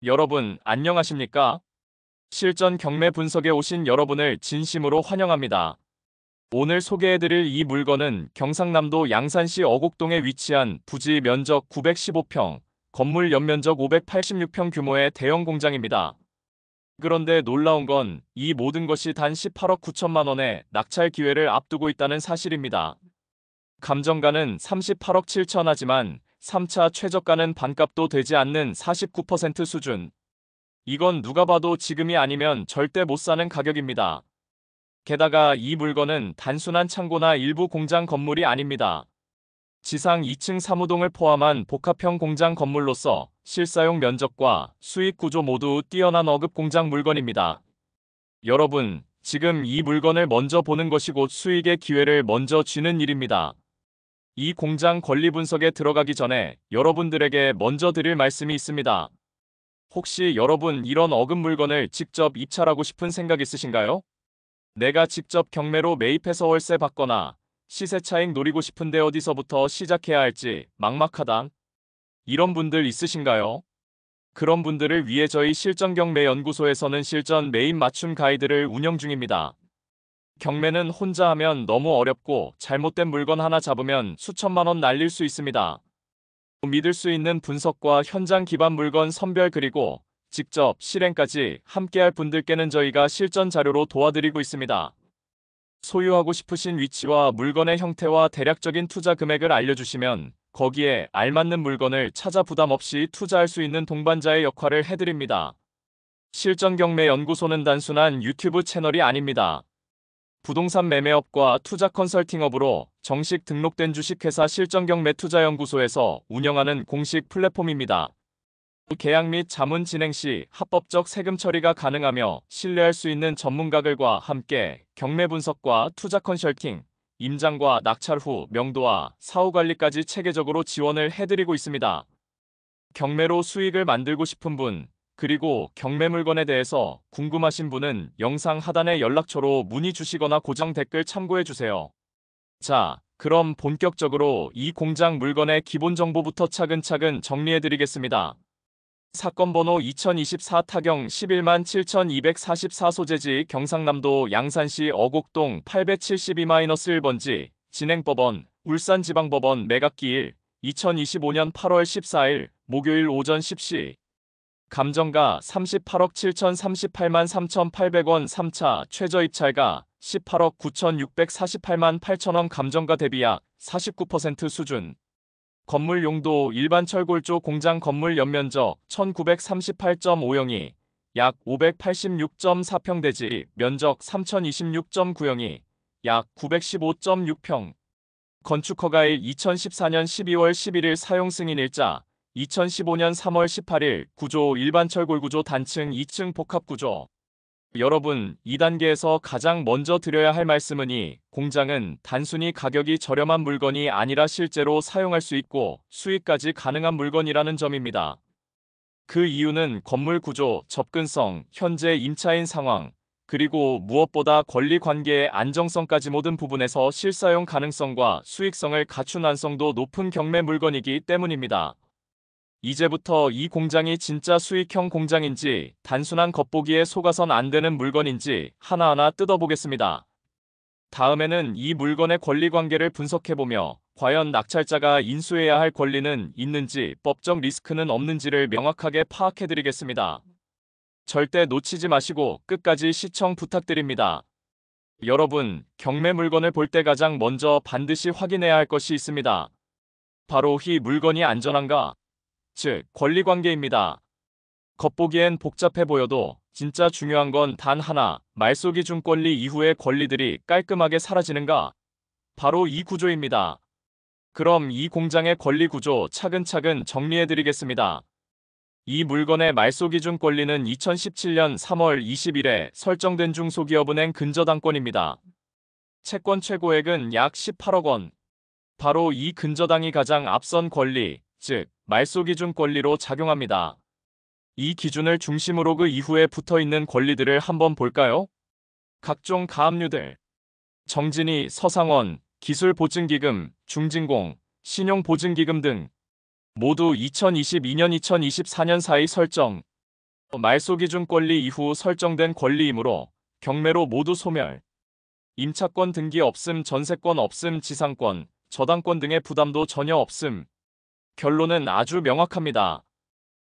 여러분, 안녕하십니까? 실전 경매 분석에 오신 여러분을 진심으로 환영합니다. 오늘 소개해드릴 이 물건은 경상남도 양산시 어곡동에 위치한 부지 면적 915평, 건물 연면적 586평 규모의 대형 공장입니다. 그런데 놀라운 건 이 모든 것이 단 18억 9천만 원의 낙찰 기회를 앞두고 있다는 사실입니다. 감정가는 38억 7천 하지만 3차 최저가는 반값도 되지 않는 49% 수준. 이건 누가 봐도 지금이 아니면 절대 못 사는 가격입니다. 게다가 이 물건은 단순한 창고나 일부 공장 건물이 아닙니다. 지상 2층 사무동을 포함한 복합형 공장 건물로서 실사용 면적과 수익 구조 모두 뛰어난 어급 공장 물건입니다. 여러분, 지금 이 물건을 먼저 보는 것이 곧 수익의 기회를 먼저 쥐는 일입니다. 이 공장 권리 분석에 들어가기 전에 여러분들에게 먼저 드릴 말씀이 있습니다. 혹시 여러분 이런 어급 물건을 직접 입찰하고 싶은 생각 있으신가요? 내가 직접 경매로 매입해서 월세 받거나 시세 차익 노리고 싶은데 어디서부터 시작해야 할지 막막하다. 이런 분들 있으신가요? 그런 분들을 위해 저희 실전경매연구소에서는 실전 매입 맞춤 가이드를 운영 중입니다. 경매는 혼자 하면 너무 어렵고 잘못된 물건 하나 잡으면 수천만 원 날릴 수 있습니다. 믿을 수 있는 분석과 현장 기반 물건 선별 그리고 직접 실행까지 함께할 분들께는 저희가 실전 자료로 도와드리고 있습니다. 소유하고 싶으신 위치와 물건의 형태와 대략적인 투자 금액을 알려주시면 거기에 알맞는 물건을 찾아 부담 없이 투자할 수 있는 동반자의 역할을 해드립니다. 실전경매연구소는 단순한 유튜브 채널이 아닙니다. 부동산 매매업과 투자 컨설팅업으로 정식 등록된 주식회사 실전경매투자연구소에서 운영하는 공식 플랫폼입니다. 계약 및 자문 진행 시 합법적 세금 처리가 가능하며 신뢰할 수 있는 전문가들과 함께 경매 분석과 투자 컨설팅, 임장과 낙찰 후 명도와 사후 관리까지 체계적으로 지원을 해드리고 있습니다. 경매로 수익을 만들고 싶은 분, 그리고 경매 물건에 대해서 궁금하신 분은 영상 하단의 연락처로 문의 주시거나 고정 댓글 참고해주세요. 자, 그럼 본격적으로 이 공장 물건의 기본 정보부터 차근차근 정리해드리겠습니다. 사건 번호 2024 타경 11만 7244 소재지 경상남도 양산시 어곡동 872-1번지 진행법원 울산지방법원 매각기일 2025년 8월 14일 목요일 오전 10시 감정가 38억 7038만 3,800원 3차 최저입찰가 18억 9,648만 8천원 감정가 대비 약 49% 수준 건물 용도 일반 철골조 공장 건물 연면적 1938.5영이 약 586.4평대지 면적 3026.9영이 약 915.6평 건축허가일 2014년 12월 11일 사용 승인일자 2015년 3월 18일 구조 일반 철골 구조 단층 2층 복합 구조 여러분, 2단계에서 가장 먼저 드려야 할 말씀은 이 공장은 단순히 가격이 저렴한 물건이 아니라 실제로 사용할 수 있고 수익까지 가능한 물건이라는 점입니다. 그 이유는 건물 구조, 접근성, 현재 임차인 상황, 그리고 무엇보다 권리 관계의 안정성까지 모든 부분에서 실사용 가능성과 수익성을 갖춘 완성도 높은 경매 물건이기 때문입니다. 이제부터 이 공장이 진짜 수익형 공장인지 단순한 겉보기에 속아선 안 되는 물건인지 하나하나 뜯어보겠습니다. 다음에는 이 물건의 권리관계를 분석해보며 과연 낙찰자가 인수해야 할 권리는 있는지 법적 리스크는 없는지를 명확하게 파악해드리겠습니다. 절대 놓치지 마시고 끝까지 시청 부탁드립니다. 여러분, 경매 물건을 볼 때 가장 먼저 반드시 확인해야 할 것이 있습니다. 바로 이 물건이 안전한가? 즉, 권리관계입니다. 겉보기엔 복잡해 보여도 진짜 중요한 건 단 하나, 말소기준 권리 이후의 권리들이 깔끔하게 사라지는가? 바로 이 구조입니다. 그럼 이 공장의 권리 구조 차근차근 정리해드리겠습니다. 이 물건의 말소기준 권리는 2017년 3월 20일에 설정된 중소기업은행 근저당권입니다. 채권 최고액은 약 18억 원. 바로 이 근저당이 가장 앞선 권리, 즉 말소기준 권리로 작용합니다. 이 기준을 중심으로 그 이후에 붙어있는 권리들을 한번 볼까요? 각종 가압류들, 정진이, 서상원, 기술보증기금, 중진공, 신용보증기금 등 모두 2022년 2024년 사이 설정, 말소 기준 권리 이후 설정된 권리이므로 경매로 모두 소멸. 임차권 등기 없음, 전세권 없음, 지상권, 저당권 등의 부담도 전혀 없음. 결론은 아주 명확합니다.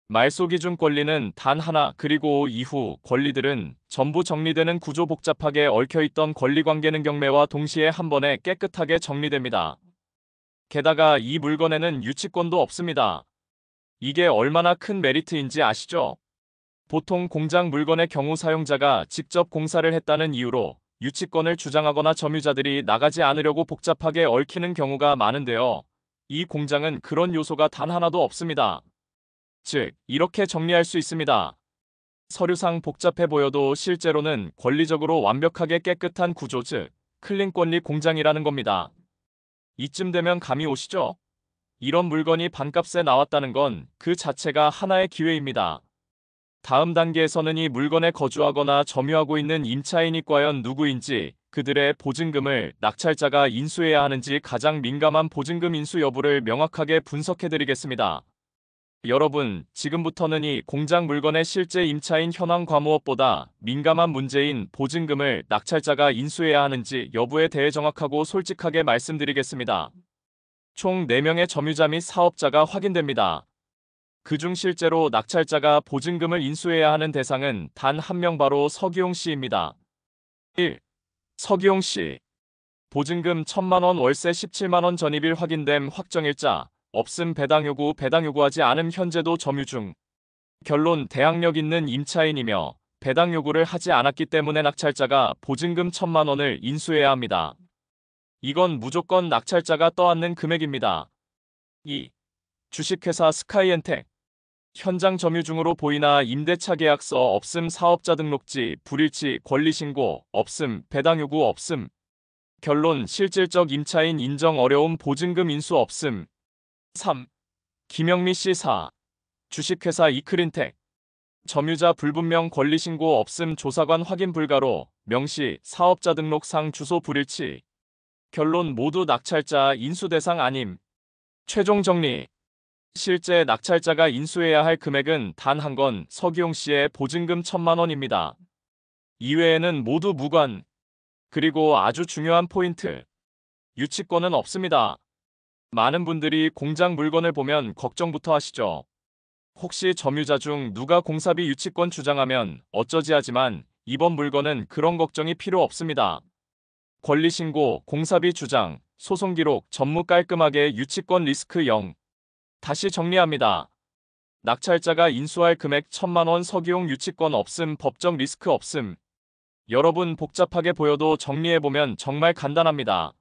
말소 기준 권리는 단 하나, 그리고 이후 권리들은 전부 정리되는 구조. 복잡하게 얽혀있던 권리관계는 경매와 동시에 한 번에 깨끗하게 정리됩니다. 게다가 이 물건에는 유치권도 없습니다. 이게 얼마나 큰 메리트인지 아시죠? 보통 공장 물건의 경우 사용자가 직접 공사를 했다는 이유로 유치권을 주장하거나 점유자들이 나가지 않으려고 복잡하게 얽히는 경우가 많은데요. 이 공장은 그런 요소가 단 하나도 없습니다. 즉, 이렇게 정리할 수 있습니다. 서류상 복잡해 보여도 실제로는 권리적으로 완벽하게 깨끗한 구조, 즉 클린 권리 공장이라는 겁니다. 이쯤 되면 감이 오시죠? 이런 물건이 반값에 나왔다는 건 그 자체가 하나의 기회입니다. 다음 단계에서는 이 물건에 거주하거나 점유하고 있는 임차인이 과연 누구인지, 그들의 보증금을 낙찰자가 인수해야 하는지 가장 민감한 보증금 인수 여부를 명확하게 분석해드리겠습니다. 여러분, 지금부터는 이 공장 물건의 실제 임차인 현황 과무업보다 민감한 문제인 보증금을 낙찰자가 인수해야 하는지 여부에 대해 정확하고 솔직하게 말씀드리겠습니다. 총 4명의 점유자 및 사업자가 확인됩니다. 그중 실제로 낙찰자가 보증금을 인수해야 하는 대상은 단 한 명, 바로 서기용 씨입니다. 1. 서기용 씨. 보증금 1,000만원, 월세 17만원, 전입일 확인됨, 확정일자 없음, 배당 요구하지 않음, 현재도 점유 중. 결론, 대항력 있는 임차인이며 배당 요구를 하지 않았기 때문에 낙찰자가 보증금 1,000만원을 인수해야 합니다. 이건 무조건 낙찰자가 떠안는 금액입니다. 2. 주식회사 스카이엔텍. 현장 점유 중으로 보이나 임대차 계약서 없음, 사업자 등록지 불일치, 권리신고 없음, 배당 요구 없음. 결론, 실질적 임차인 인정 어려움, 보증금 인수 없음. 3. 김영미 씨. 4. 주식회사 이크린텍. 점유자 불분명, 권리신고 없음, 조사관 확인 불가로 명시, 사업자 등록상 주소 불일치. 결론, 모두 낙찰자 인수 대상 아님. 최종 정리. 실제 낙찰자가 인수해야 할 금액은 단 한 건 서기용 씨의 보증금 1,000만원입니다. 이외에는 모두 무관. 그리고 아주 중요한 포인트. 유치권은 없습니다. 많은 분들이 공장 물건을 보면 걱정부터 하시죠. 혹시 점유자 중 누가 공사비 유치권 주장하면 어쩌지 하지만 이번 물건은 그런 걱정이 필요 없습니다. 권리신고, 공사비 주장, 소송기록 전무 깔끔하게, 유치권 리스크 0. 다시 정리합니다. 낙찰자가 인수할 금액 1,000만원, 서기용 유치권 없음, 법적 리스크 없음. 여러분, 복잡하게 보여도 정리해보면 정말 간단합니다.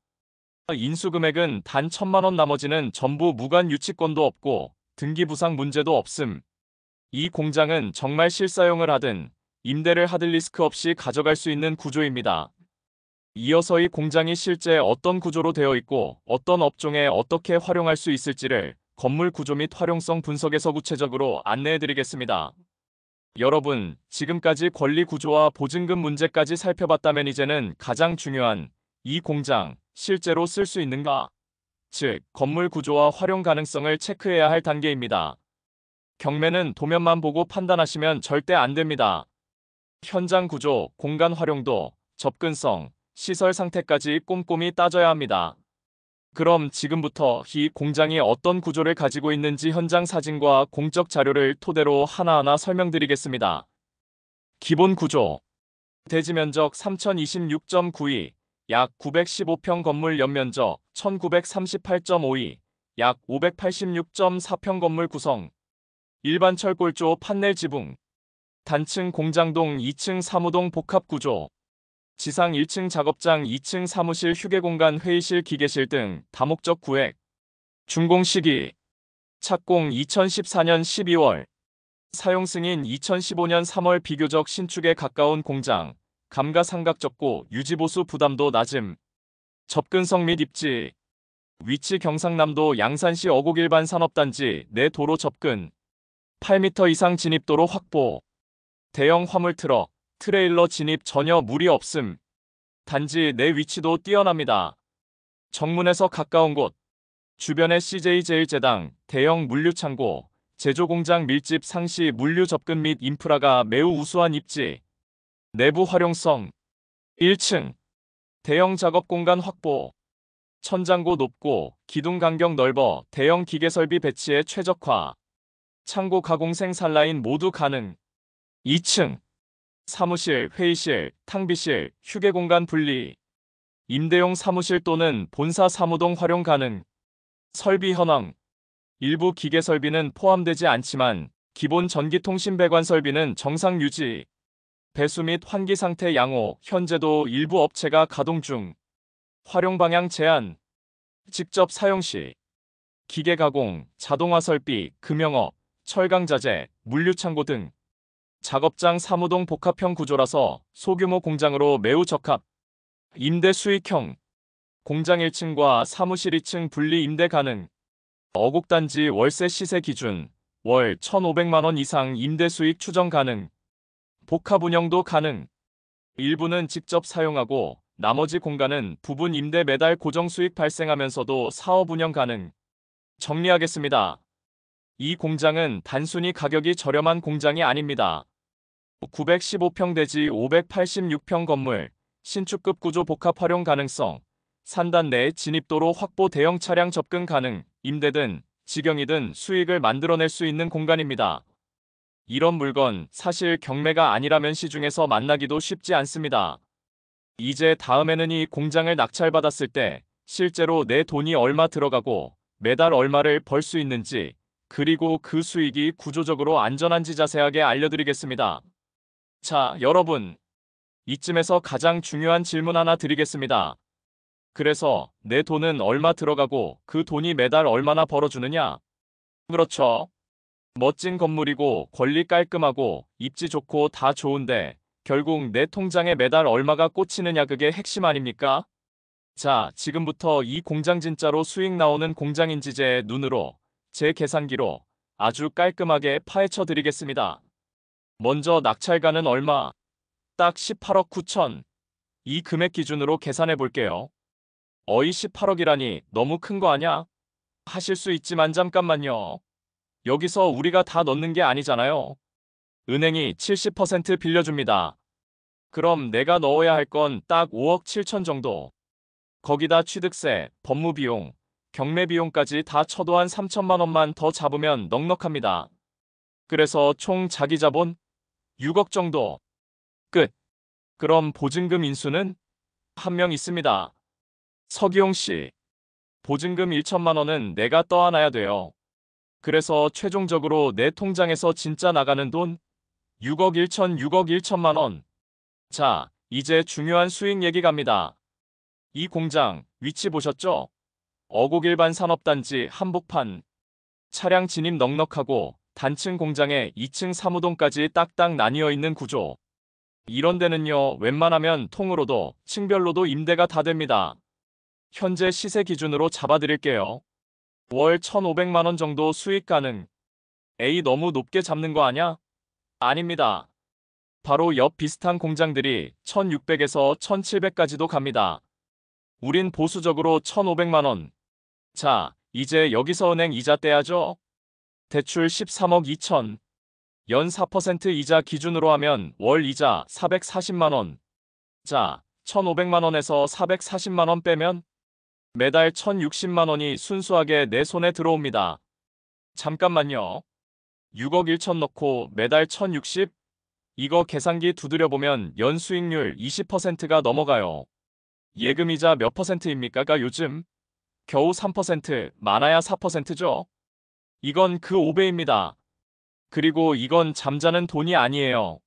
인수 금액은 단 1,000만원, 나머지는 전부 무관, 유치권도 없고 등기부상 문제도 없음. 이 공장은 정말 실사용을 하든 임대를 하든 리스크 없이 가져갈 수 있는 구조입니다. 이어서 이 공장이 실제 어떤 구조로 되어 있고 어떤 업종에 어떻게 활용할 수 있을지를 건물 구조 및 활용성 분석에서 구체적으로 안내해드리겠습니다. 여러분, 지금까지 권리 구조와 보증금 문제까지 살펴봤다면 이제는 가장 중요한 이 공장 실제로 쓸 수 있는가? 즉, 건물 구조와 활용 가능성을 체크해야 할 단계입니다. 경매는 도면만 보고 판단하시면 절대 안 됩니다. 현장 구조, 공간 활용도, 접근성, 시설 상태까지 꼼꼼히 따져야 합니다. 그럼 지금부터 이 공장이 어떤 구조를 가지고 있는지 현장 사진과 공적 자료를 토대로 하나하나 설명드리겠습니다. 기본 구조. 대지 면적 3,026.92, 약 915평, 건물 연면적 1,938.52, 약 586.4평, 건물 구성. 일반 철골조 판넬 지붕. 단층 공장동, 2층 사무동 복합 구조. 지상 1층 작업장, 2층 사무실, 휴게공간, 회의실, 기계실 등 다목적 구획. 준공 시기. 착공 2014년 12월. 사용 승인 2015년 3월. 비교적 신축에 가까운 공장. 감가상각적고 유지보수 부담도 낮음. 접근성 및 입지. 위치 경상남도 양산시 어곡 일반 산업단지 내 도로 접근. 8m 이상 진입도로 확보. 대형 화물 트럭, 트레일러 진입 전혀 무리 없음. 단지 내 위치도 뛰어납니다. 정문에서 가까운 곳. 주변에 CJ 제일제당, 대형 물류창고, 제조공장 밀집 상시 물류 접근 및 인프라가 매우 우수한 입지. 내부 활용성 1층 대형 작업 공간 확보. 천장고 높고 기둥 간격 넓어 대형 기계 설비 배치에 최적화. 창고 가공 생산 라인 모두 가능. 2층 사무실, 회의실, 탕비실, 휴게 공간 분리. 임대용 사무실 또는 본사 사무동 활용 가능. 설비 현황 일부 기계 설비는 포함되지 않지만 기본 전기통신 배관 설비는 정상 유지. 배수 및 환기 상태 양호, 현재도 일부 업체가 가동 중. 활용 방향 제한 직접 사용 시 기계 가공, 자동화 설비, 금형업, 철강자재, 물류창고 등 작업장 사무동 복합형 구조라서 소규모 공장으로 매우 적합. 임대 수익형 공장 1층과 사무실 2층 분리 임대 가능. 어곡단지 월세 시세 기준 월 1,500만원 이상 임대 수익 추정 가능. 복합 운영도 가능. 일부는 직접 사용하고 나머지 공간은 부분 임대 매달 고정 수익 발생하면서도 사업 운영 가능. 정리하겠습니다. 이 공장은 단순히 가격이 저렴한 공장이 아닙니다. 915평 대지 586평 건물, 신축급 구조 복합 활용 가능성, 산단 내 진입도로 확보 대형 차량 접근 가능, 임대든 직영이든 수익을 만들어낼 수 있는 공간입니다. 이런 물건 사실 경매가 아니라면 시중에서 만나기도 쉽지 않습니다. 이제 다음에는 이 공장을 낙찰받았을 때 실제로 내 돈이 얼마 들어가고 매달 얼마를 벌 수 있는지, 그리고 그 수익이 구조적으로 안전한지 자세하게 알려드리겠습니다. 자, 여러분. 이쯤에서 가장 중요한 질문 하나 드리겠습니다. 그래서 내 돈은 얼마 들어가고 그 돈이 매달 얼마나 벌어주느냐? 그렇죠. 멋진 건물이고 권리 깔끔하고 입지 좋고 다 좋은데 결국 내 통장에 매달 얼마가 꽂히느냐, 그게 핵심 아닙니까? 자, 지금부터 이 공장 진짜로 수익 나오는 공장인지 제 눈으로, 제 계산기로 아주 깔끔하게 파헤쳐 드리겠습니다. 먼저 낙찰가는 얼마? 딱 18억 9천. 이 금액 기준으로 계산해 볼게요. 어이 18억이라니 너무 큰 거 아냐? 하실 수 있지만 잠깐만요. 여기서 우리가 다 넣는 게 아니잖아요. 은행이 70% 빌려줍니다. 그럼 내가 넣어야 할 건 딱 5억 7천 정도. 거기다 취득세, 법무비용, 경매비용까지 다 쳐도 한 3천만 원만 더 잡으면 넉넉합니다. 그래서 총 자기 자본 6억 정도. 끝. 그럼 보증금 인수는? 한 명 있습니다. 서기용 씨. 보증금 1천만 원은 내가 떠안아야 돼요. 그래서 최종적으로 내 통장에서 진짜 나가는 돈 6억 1천만 원. 자, 이제 중요한 수익 얘기 갑니다. 이 공장 위치 보셨죠? 어곡 일반 산업단지 한복판. 차량 진입 넉넉하고 단층 공장에 2층 사무동까지 딱딱 나뉘어 있는 구조. 이런 데는요, 웬만하면 통으로도 층별로도 임대가 다 됩니다. 현재 시세 기준으로 잡아드릴게요. 월 1,500만 원 정도 수익 가능. 에이, 너무 높게 잡는 거 아냐? 아닙니다. 바로 옆 비슷한 공장들이 1,600에서 1,700까지도 갑니다. 우린 보수적으로 1,500만 원. 자, 이제 여기서 은행 이자 떼야죠. 대출 13억 2천. 연 4% 이자 기준으로 하면 월 이자 440만 원. 자, 1,500만 원에서 440만 원 빼면 매달 1,060만 원이 순수하게 내 손에 들어옵니다. 잠깐만요. 6억 1천 넣고 매달 1,060? 이거 계산기 두드려보면 연 수익률 20%가 넘어가요. 예금이자 몇 퍼센트입니까? 요즘? 겨우 3%, 많아야 4%죠? 이건 그 5배입니다. 그리고 이건 잠자는 돈이 아니에요.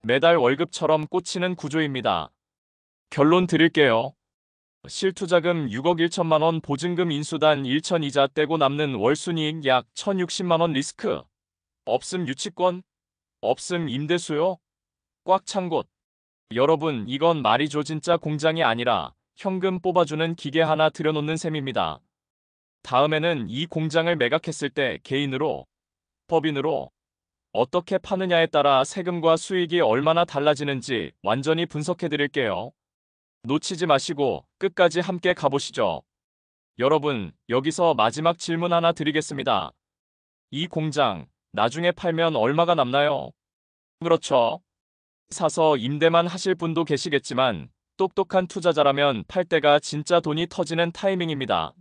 매달 월급처럼 꽂히는 구조입니다. 결론 드릴게요. 실투자금 6억 1천만 원, 보증금 인수단 1천 이자 떼고 남는 월순이익 약 1,060만 원, 리스크 없음, 유치권 없음, 임대수요 꽉 찬 곳. 여러분, 이건 말이죠. 진짜 공장이 아니라 현금 뽑아주는 기계 하나 들여놓는 셈입니다. 다음에는 이 공장을 매각했을 때 개인으로, 법인으로 어떻게 파느냐에 따라 세금과 수익이 얼마나 달라지는지 완전히 분석해 드릴게요. 놓치지 마시고 끝까지 함께 가보시죠. 여러분, 여기서 마지막 질문 하나 드리겠습니다. 이 공장 나중에 팔면 얼마가 남나요? 그렇죠. 사서 임대만 하실 분도 계시겠지만 똑똑한 투자자라면 팔 때가 진짜 돈이 터지는 타이밍입니다.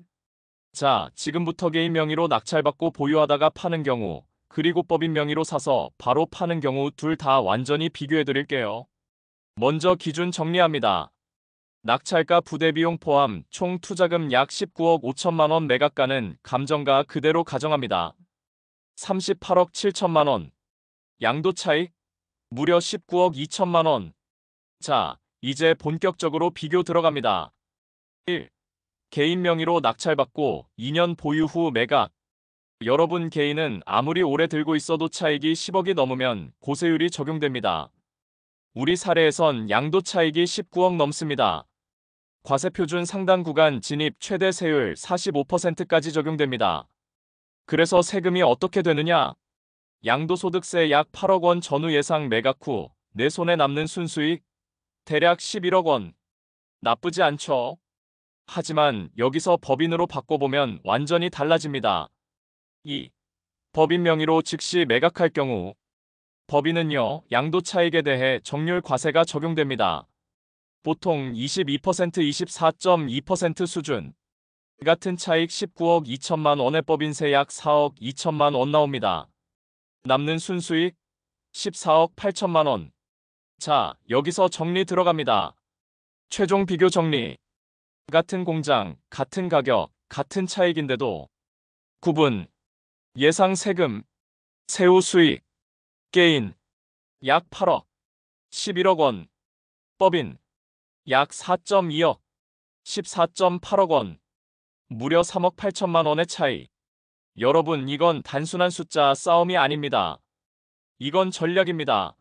자, 지금부터 개인 명의로 낙찰받고 보유하다가 파는 경우, 그리고 법인 명의로 사서 바로 파는 경우 둘 다 완전히 비교해 드릴게요. 먼저 기준 정리합니다. 낙찰가 부대비용 포함 총 투자금 약 19억 5천만 원, 매각가는 감정가 그대로 가정합니다. 38억 7천만 원. 양도 차익 무려 19억 2천만 원. 자, 이제 본격적으로 비교 들어갑니다. 1. 개인 명의로 낙찰받고 2년 보유 후 매각. 여러분 개인은 아무리 오래 들고 있어도 차익이 10억이 넘으면 고세율이 적용됩니다. 우리 사례에선 양도 차익이 19억 넘습니다. 과세표준 상당 구간 진입 최대 세율 45%까지 적용됩니다. 그래서 세금이 어떻게 되느냐? 양도소득세 약 8억 원 전후 예상 매각 후 내 손에 남는 순수익 대략 11억 원. 나쁘지 않죠? 하지만 여기서 법인으로 바꿔보면 완전히 달라집니다. 2. 법인 명의로 즉시 매각할 경우 법인은요, 양도 차익에 대해 정률 과세가 적용됩니다. 보통 22%, 24.2% 수준. 같은 차익 19억 2천만 원의 법인세 약 4억 2천만 원 나옵니다. 남는 순수익 14억 8천만 원. 자, 여기서 정리 들어갑니다. 최종 비교 정리. 같은 공장, 같은 가격, 같은 차익인데도 구분. 예상 세금, 세후 수익, 개인 약 8억, 11억 원. 법인 약 4.2억, 14.8억 원. 무려 3억 8천만 원의 차이. 여러분, 이건 단순한 숫자 싸움이 아닙니다. 이건 전략입니다.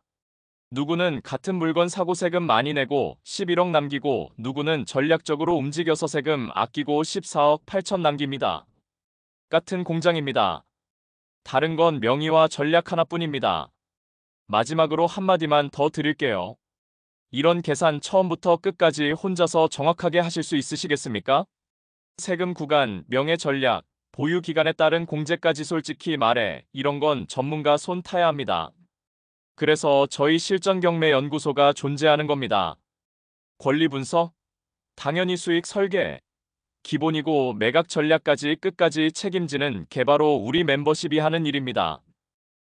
누구는 같은 물건 사고 세금 많이 내고 11억 남기고 누구는 전략적으로 움직여서 세금 아끼고 14억 8천 남깁니다. 같은 공장입니다. 다른 건 명의와 전략 하나뿐입니다. 마지막으로 한마디만 더 드릴게요. 이런 계산 처음부터 끝까지 혼자서 정확하게 하실 수 있으시겠습니까? 세금 구간, 명예 전략, 보유 기간에 따른 공제까지 솔직히 말해 이런 건 전문가 손 타야 합니다. 그래서 저희 실전경매연구소가 존재하는 겁니다. 권리 분석? 당연히 수익 설계. 기본이고 매각 전략까지 끝까지 책임지는 개바로 우리 멤버십이 하는 일입니다.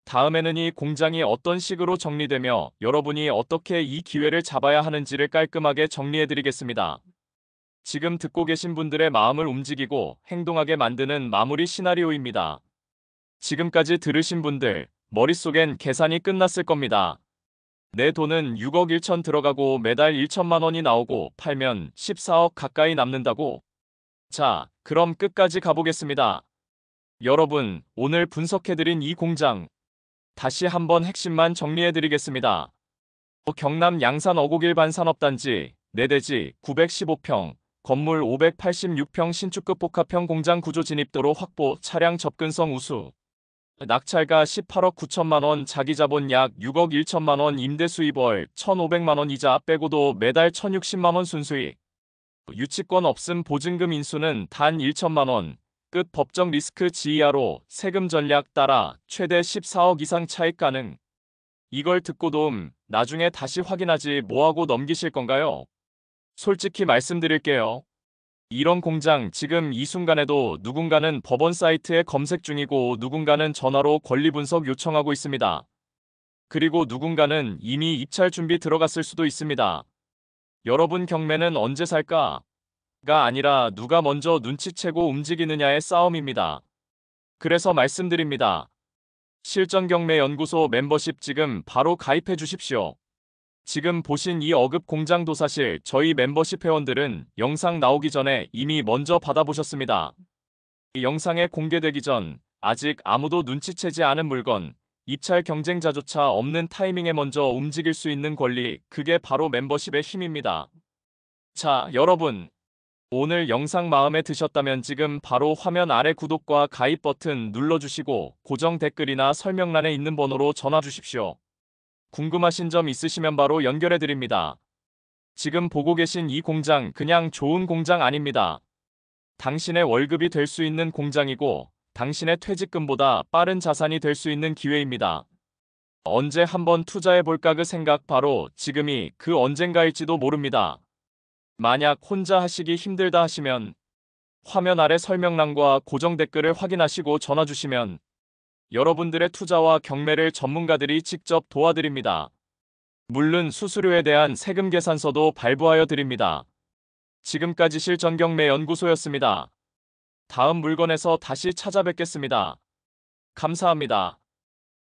다음에는 이 공장이 어떤 식으로 정리되며 여러분이 어떻게 이 기회를 잡아야 하는지를 깔끔하게 정리해드리겠습니다. 지금 듣고 계신 분들의 마음을 움직이고 행동하게 만드는 마무리 시나리오입니다. 지금까지 들으신 분들, 머릿속엔 계산이 끝났을 겁니다. 내 돈은 6억 1천 들어가고 매달 1천만 원이 나오고 팔면 14억 가까이 남는다고? 자, 그럼 끝까지 가보겠습니다. 여러분, 오늘 분석해드린 이 공장, 다시 한번 핵심만 정리해드리겠습니다. 경남 양산 어곡일 반산업단지, 내대지 915평, 건물 586평 신축급 복합형 공장 구조 진입도로 확보, 차량 접근성 우수. 낙찰가 18억 9천만 원, 자기자본 약 6억 1천만 원, 임대 수입월 1,500만 원 이자 빼고도 매달 1,060만 원 순수익. 유치권 없음, 보증금 인수는 단 1천만 원. 끝. 법정 리스크 지이하로 세금 전략 따라 최대 14억 이상 차익 가능. 이걸 듣고도 나중에 다시 확인하지 뭐하고 넘기실 건가요? 솔직히 말씀드릴게요. 이런 공장 지금 이 순간에도 누군가는 법원 사이트에 검색 중이고 누군가는 전화로 권리 분석 요청하고 있습니다. 그리고 누군가는 이미 입찰 준비 들어갔을 수도 있습니다. 여러분 경매는 언제 살까? 가 아니라 누가 먼저 눈치채고 움직이느냐의 싸움입니다. 그래서 말씀드립니다. 실전경매연구소 멤버십 지금 바로 가입해 주십시오. 지금 보신 이 어급 공장 도사실 저희 멤버십 회원들은 영상 나오기 전에 이미 먼저 받아보셨습니다. 이 영상에 공개되기 전 아직 아무도 눈치채지 않은 물건, 입찰 경쟁자조차 없는 타이밍에 먼저 움직일 수 있는 권리, 그게 바로 멤버십의 힘입니다. 자, 여러분. 오늘 영상 마음에 드셨다면 지금 바로 화면 아래 구독과 가입 버튼 눌러주시고 고정 댓글이나 설명란에 있는 번호로 전화 주십시오. 궁금하신 점 있으시면 바로 연결해드립니다. 지금 보고 계신 이 공장 그냥 좋은 공장 아닙니다. 당신의 월급이 될 수 있는 공장이고 당신의 퇴직금보다 빠른 자산이 될 수 있는 기회입니다. 언제 한번 투자해볼까 그 생각 바로 지금이 그 언젠가일지도 모릅니다. 만약 혼자 하시기 힘들다 하시면 화면 아래 설명란과 고정 댓글을 확인하시고 전화 주시면 여러분들의 투자와 경매를 전문가들이 직접 도와드립니다. 물론 수수료에 대한 세금 계산서도 발부하여 드립니다. 지금까지 실전경매 연구소였습니다. 다음 물건에서 다시 찾아뵙겠습니다. 감사합니다.